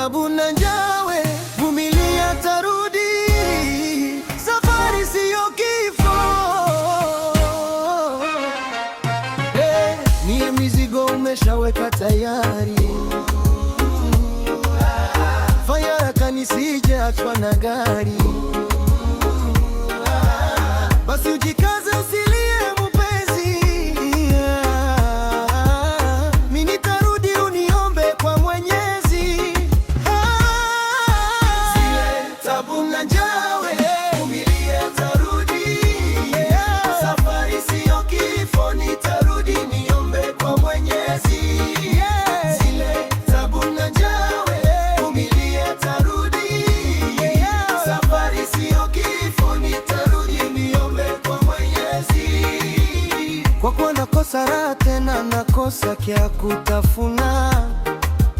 tabu na njawe, vumilia tarudi, safari siyo kifo. Ni mizigo umeshaweka tayari, fanya haraka nisije achwa na gari. Basi ujikaze usilie mpenzi, mimi nitarudi uniombe kwa Mwenyezi. Zile tabu na njawe, vumilia tarudi, safari siyo kifo, nitarudi niombe kwa Mwenyezi. Zile tabu na njawe, vumilia tarudi, safari siyo kifo, nitarudi niombe kwa Mwenyezi. Kwa kuwa nakosa raha tena nakosa kya kutafuna,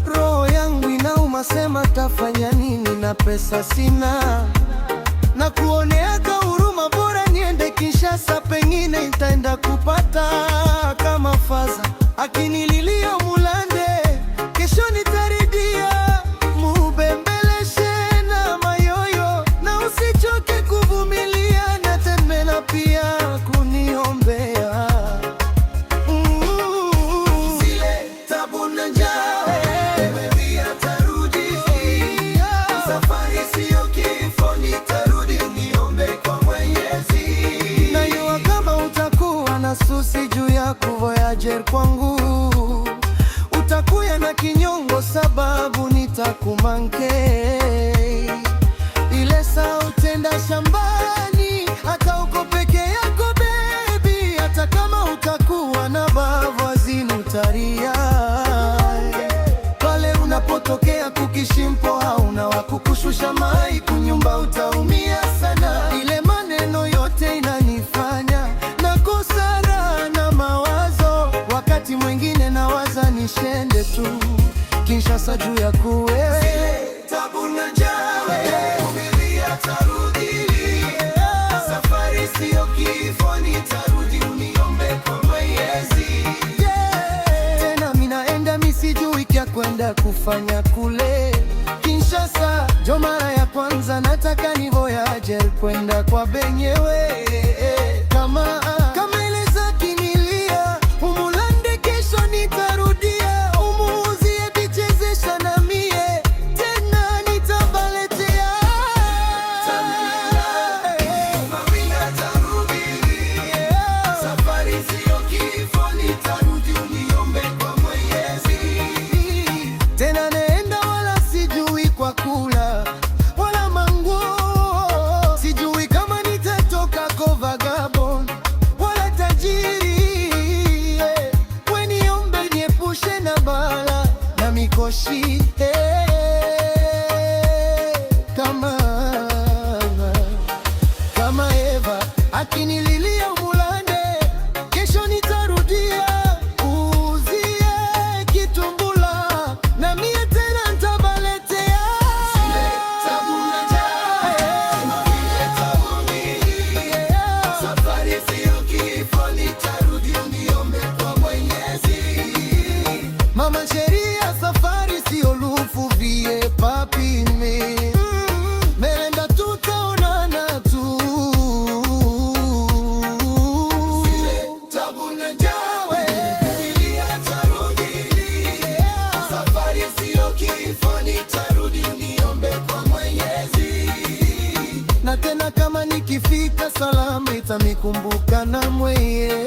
roho yangu inauma, sema tafanya nini na pesa sina. Na kuoneaga huruma, bora niende Kinshasa, pengine nitaenda kupata kama faza. Akinililia mulande, kesho nitaridia, mubembeleshe na mayoyo, na usichoke kuvumilia, na tembea pia kuniombea. Zile tabu na njawe, vumilia tarudi, safari siyo kifo, nitarudi niombe kwa Mwenyezi. Najua kama utakuwa na susi juu ya kuvoyager kwangu, utakuya na kinyongo sababu nitakumanke. Ile saa utenda shambani, hata uko peke yako baby, hata kama utakuwa na bavu utaria. Pale unapotokea kukishimpo, hauna wa kukushusha mai, kunyumba utaumia sana. Ile maneno yote inanifanya nakosa raha na mawazo, wakati mwingine nawaza nishende tu Kinshasa juu ya kuwewe. Tabu na njawe, vumilia tarudi, safari siyo kifo, nitarudi uniombe kwa Mwenyezi. Tena minaenda misijui kya kwenda kufanya kule Kinshasa, jo mara ya kwanza nataka ni voyager kwenda kwa benyewe. Kama ile za kinilia, umulande kesho nitarudia, umuuzie bichezesha na mie, tena nitabaletea. Vumilia tarudi, safari siyo kifo, nitarudi uniombe kwa Mwenyezi. Tena naenda wala sijui kwa kula wala manguo, sijui kama nitatoka kwa vagabond wala tajiri. Weniombe niepushe na bala na mikoshi, kama Eva akinililia mulande, kesho nitarudia, uzie kitumbula na mie tena ntabaletea. Tabu na njawe, safari siyo kifo, nitarudi uniombe kwa Mwenyezi. Mama sheria, safari siyo lufu vie papi me, melenda tutaonana tu. Tabu na njawe, vumilia tarudi, safari siyo kifo, nitarudi uniombe kwa Mwenyezi. Na tena kama nikifika salama, itamikumbuka na mweye,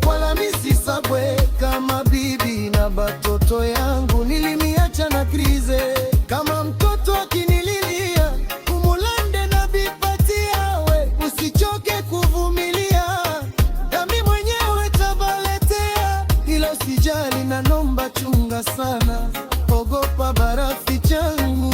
wala misisabwe kama bibi na batoto yangu, nilimiacha na krize. Kama mtoto akinililia, umulande na bipatia, we usichoke kuvumilia, nami mwenyewe tabaletea. Ila usijali na nomba chunga sana, ogopa barafi changu.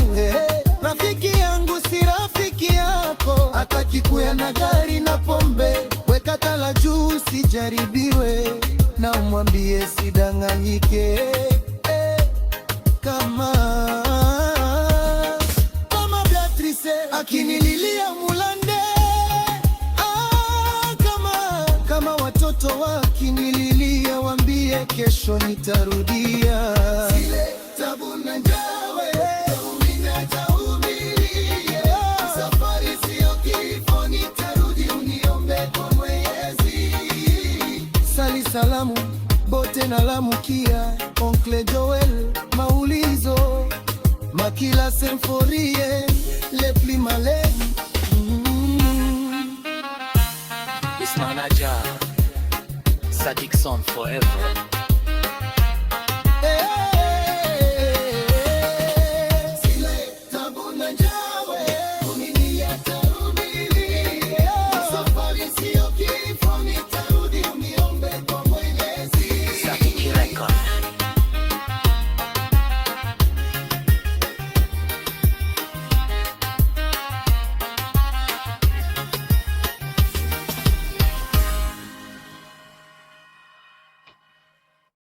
Rafiki yangu si rafiki yako, atakikuya na gari na pombe, weka tala juu sijaribiwe, na umwambie sidanganyike. Kama Beatrice akinililia mulande, kama watoto wakinililia, wambie kesho nitarudia. Zile tabu na njawe, faraja umilie. Safari sio kifo, nitarudi uniombe kwa Mwenyezi. Sali salamu bote na lamukia Oncle Joel Maulizo Makila Semforie Lepli Male This manager Sadik Son forever.